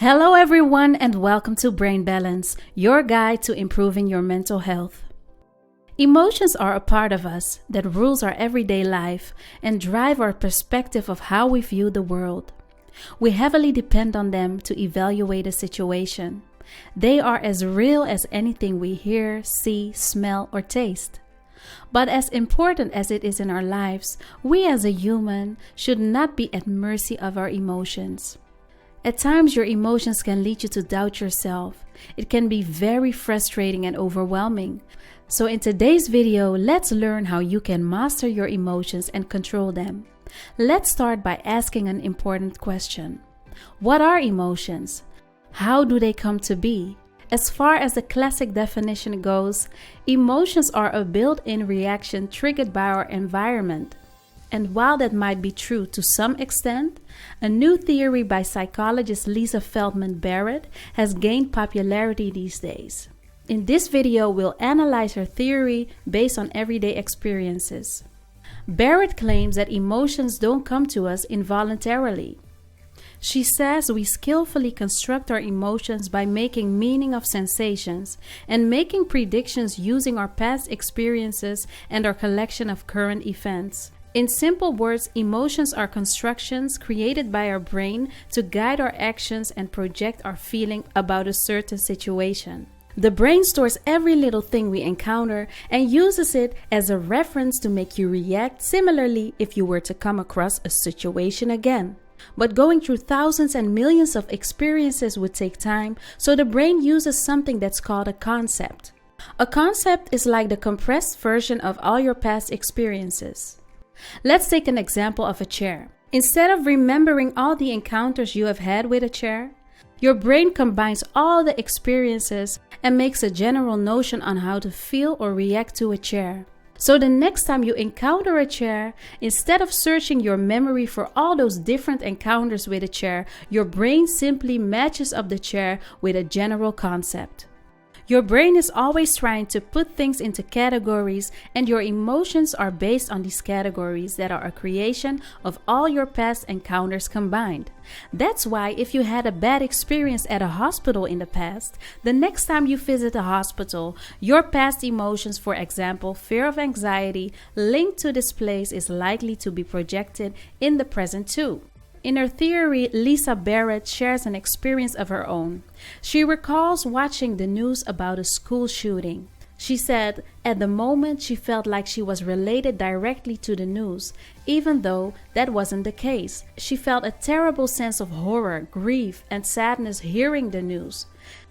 Hello everyone and welcome to Brain Balance, your guide to improving your mental health. Emotions are a part of us that rules our everyday life and drive our perspective of how we view the world. We heavily depend on them to evaluate a situation. They are as real as anything we hear, see, smell, or taste. But as important as it is in our lives, we as a human should not be at mercy of our emotions. At times, your emotions can lead you to doubt yourself. It can be very frustrating and overwhelming. So in today's video, let's learn how you can master your emotions and control them. Let's start by asking an important question. What are emotions? How do they come to be? As far as the classic definition goes, emotions are a built-in reaction triggered by our environment. And while that might be true to some extent, a new theory by psychologist Lisa Feldman Barrett has gained popularity these days. In this video, we'll analyze her theory based on everyday experiences. Barrett claims that emotions don't come to us involuntarily. She says we skillfully construct our emotions by making meaning of sensations and making predictions using our past experiences and our collection of current events. In simple words, emotions are constructions created by our brain to guide our actions and project our feeling about a certain situation. The brain stores every little thing we encounter and uses it as a reference to make you react similarly if you were to come across a situation again. But going through thousands and millions of experiences would take time, so the brain uses something that's called a concept. A concept is like the compressed version of all your past experiences. Let's take an example of a chair. Instead of remembering all the encounters you have had with a chair, your brain combines all the experiences and makes a general notion on how to feel or react to a chair. So the next time you encounter a chair, instead of searching your memory for all those different encounters with a chair, your brain simply matches up the chair with a general concept. Your brain is always trying to put things into categories, and your emotions are based on these categories that are a creation of all your past encounters combined. That's why if you had a bad experience at a hospital in the past, the next time you visit a hospital, your past emotions, for example, fear of anxiety, linked to this place is likely to be projected in the present too. In her theory, Lisa Barrett shares an experience of her own. She recalls watching the news about a school shooting. She said, at the moment she felt like she was related directly to the news, even though that wasn't the case. She felt a terrible sense of horror, grief, and sadness hearing the news.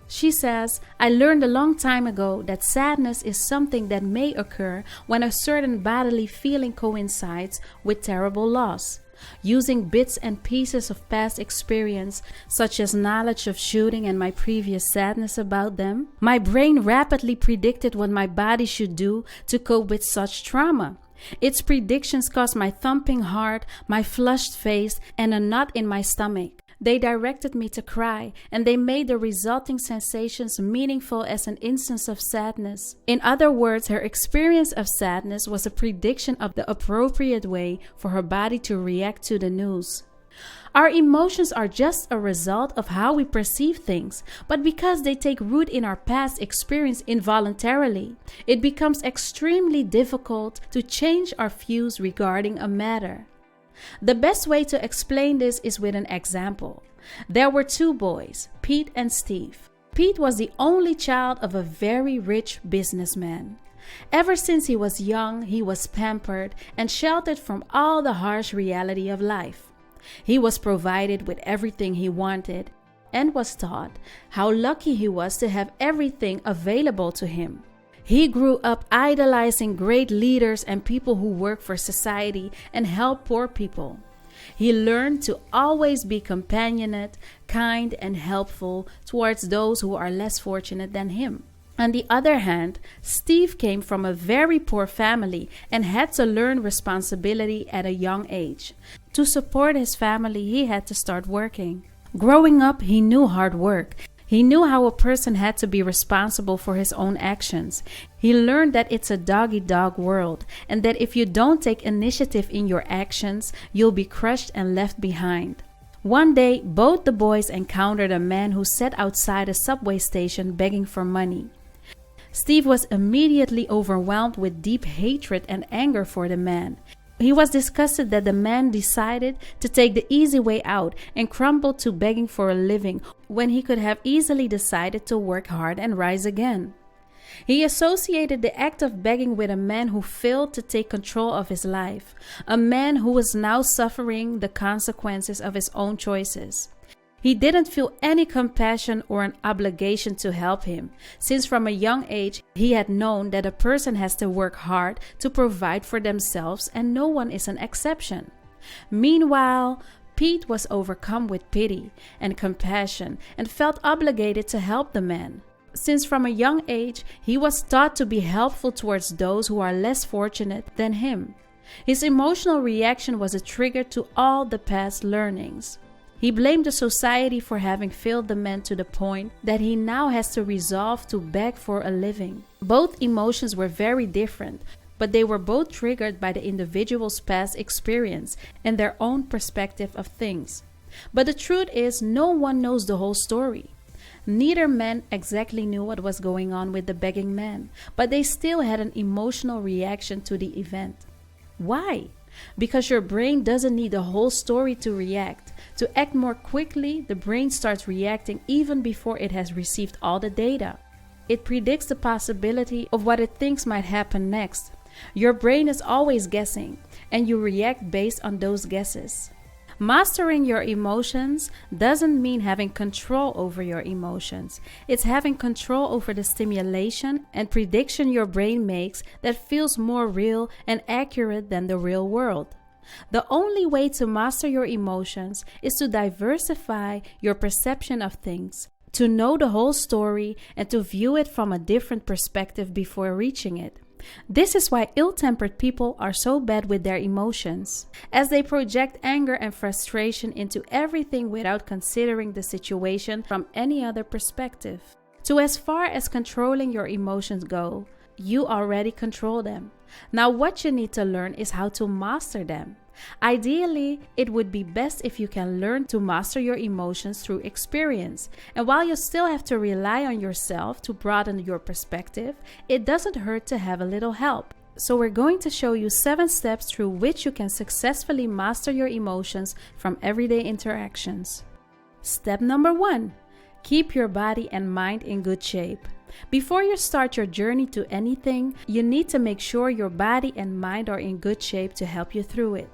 She says, I learned a long time ago that sadness is something that may occur when a certain bodily feeling coincides with terrible loss. Using bits and pieces of past experience, such as knowledge of shooting and my previous sadness about them, my brain rapidly predicted what my body should do to cope with such trauma. Its predictions caused my thumping heart, my flushed face, and a knot in my stomach. They directed me to cry, and they made the resulting sensations meaningful as an instance of sadness. In other words, her experience of sadness was a prediction of the appropriate way for her body to react to the news. Our emotions are just a result of how we perceive things, but because they take root in our past experience involuntarily, it becomes extremely difficult to change our views regarding a matter. The best way to explain this is with an example. There were two boys, Pete and Steve. Pete was the only child of a very rich businessman. Ever since he was young, he was pampered and sheltered from all the harsh reality of life. He was provided with everything he wanted and was taught how lucky he was to have everything available to him. He grew up idolizing great leaders and people who work for society and help poor people. He learned to always be compassionate, kind, and helpful towards those who are less fortunate than him. On the other hand, Steve came from a very poor family and had to learn responsibility at a young age. To support his family, he had to start working. Growing up, he knew hard work. He knew how a person had to be responsible for his own actions. He learned that it's a dog-eat-dog world, and that if you don't take initiative in your actions, you'll be crushed and left behind. One day, both the boys encountered a man who sat outside a subway station begging for money. Steve was immediately overwhelmed with deep hatred and anger for the man. He was disgusted that the man decided to take the easy way out and crumbled to begging for a living when he could have easily decided to work hard and rise again. He associated the act of begging with a man who failed to take control of his life, a man who was now suffering the consequences of his own choices. He didn't feel any compassion or an obligation to help him, since from a young age he had known that a person has to work hard to provide for themselves and no one is an exception. Meanwhile, Pete was overcome with pity and compassion and felt obligated to help the man. Since from a young age he was taught to be helpful towards those who are less fortunate than him. His emotional reaction was a trigger to all the past learnings. He blamed the society for having failed the man to the point that he now has to resolve to beg for a living. Both emotions were very different, but they were both triggered by the individual's past experience and their own perspective of things. But the truth is, no one knows the whole story. Neither man exactly knew what was going on with the begging man, but they still had an emotional reaction to the event. Why? Because your brain doesn't need the whole story to react. To act more quickly, the brain starts reacting even before it has received all the data. It predicts the possibility of what it thinks might happen next. Your brain is always guessing, and you react based on those guesses. Mastering your emotions doesn't mean having control over your emotions. It's having control over the stimulation and prediction your brain makes that feels more real and accurate than the real world. The only way to master your emotions is to diversify your perception of things, to know the whole story and to view it from a different perspective before reaching it. This is why ill-tempered people are so bad with their emotions, as they project anger and frustration into everything without considering the situation from any other perspective. So as far as controlling your emotions go, you already control them. Now what you need to learn is how to master them. Ideally, it would be best if you can learn to master your emotions through experience. And while you still have to rely on yourself to broaden your perspective, it doesn't hurt to have a little help. So we're going to show you 7 steps through which you can successfully master your emotions from everyday interactions. Step number 1. Keep your body and mind in good shape. Before you start your journey to anything, you need to make sure your body and mind are in good shape to help you through it.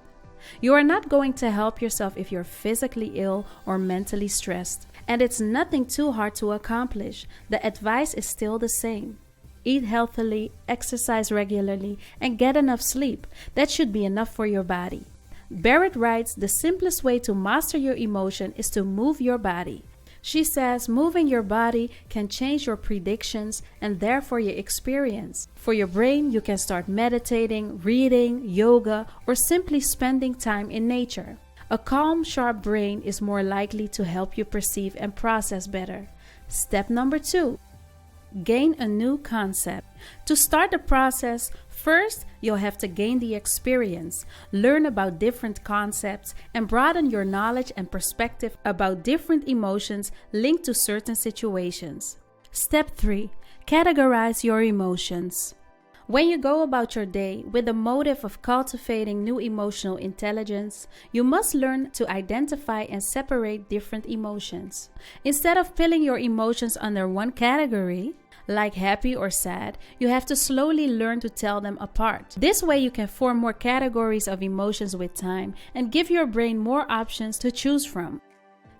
You are not going to help yourself if you're physically ill or mentally stressed, and it's nothing too hard to accomplish. The advice is still the same. Eat healthily, exercise regularly, and get enough sleep. That should be enough for your body. Barrett writes, the simplest way to master your emotion is to move your body. She says moving your body can change your predictions and therefore your experience. For your brain, you can start meditating, reading, yoga, or simply spending time in nature. A calm, sharp brain is more likely to help you perceive and process better. Step number 2. Gain a new concept. To start the process, first, you'll have to gain the experience, learn about different concepts, and broaden your knowledge and perspective about different emotions linked to certain situations. Step 3. Categorize your emotions. When you go about your day with the motive of cultivating new emotional intelligence, you must learn to identify and separate different emotions. Instead of pilling your emotions under one category, like happy or sad, you have to slowly learn to tell them apart. This way you can form more categories of emotions with time and give your brain more options to choose from.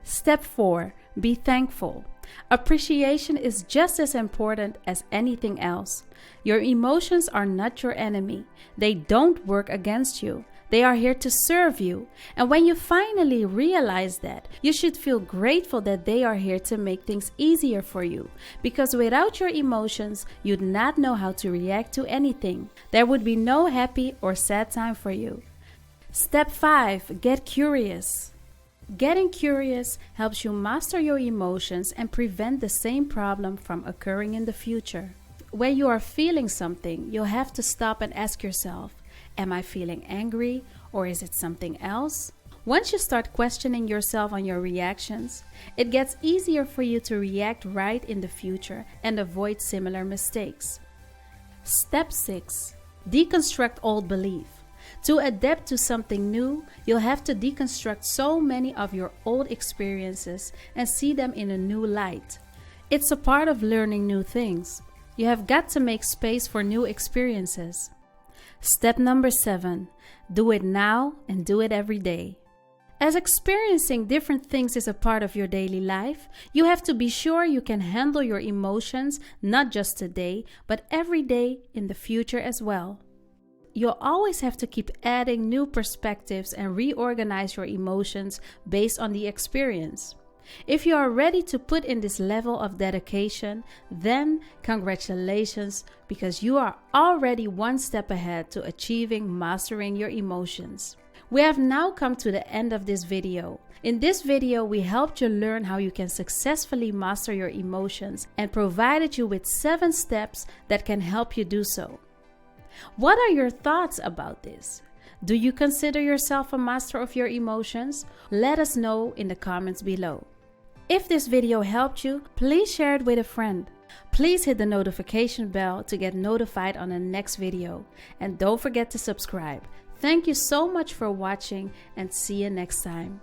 Step 4. Be thankful. Appreciation is just as important as anything else. Your emotions are not your enemy. They don't work against you. They are here to serve you. And when you finally realize that, you should feel grateful that they are here to make things easier for you. Because without your emotions, you'd not know how to react to anything. There would be no happy or sad time for you. Step 5. Get curious. Getting curious helps you master your emotions and prevent the same problem from occurring in the future. When you are feeling something, you'll have to stop and ask yourself, am I feeling angry or is it something else? Once you start questioning yourself on your reactions, it gets easier for you to react right in the future and avoid similar mistakes. Step 6. Deconstruct old belief. To adapt to something new, you'll have to deconstruct so many of your old experiences and see them in a new light. It's a part of learning new things. You have got to make space for new experiences. Step number 7. Do it now and do it every day. As experiencing different things is a part of your daily life, you have to be sure you can handle your emotions not just today, but every day in the future as well. You'll always have to keep adding new perspectives and reorganize your emotions based on the experience. If you are ready to put in this level of dedication, then congratulations, because you are already one step ahead to achieving mastering your emotions. We have now come to the end of this video. In this video, we helped you learn how you can successfully master your emotions and provided you with 7 steps that can help you do so. What are your thoughts about this? Do you consider yourself a master of your emotions? Let us know in the comments below. If this video helped you, please share it with a friend. Please hit the notification bell to get notified on the next video. And don't forget to subscribe. Thank you so much for watching and see you next time.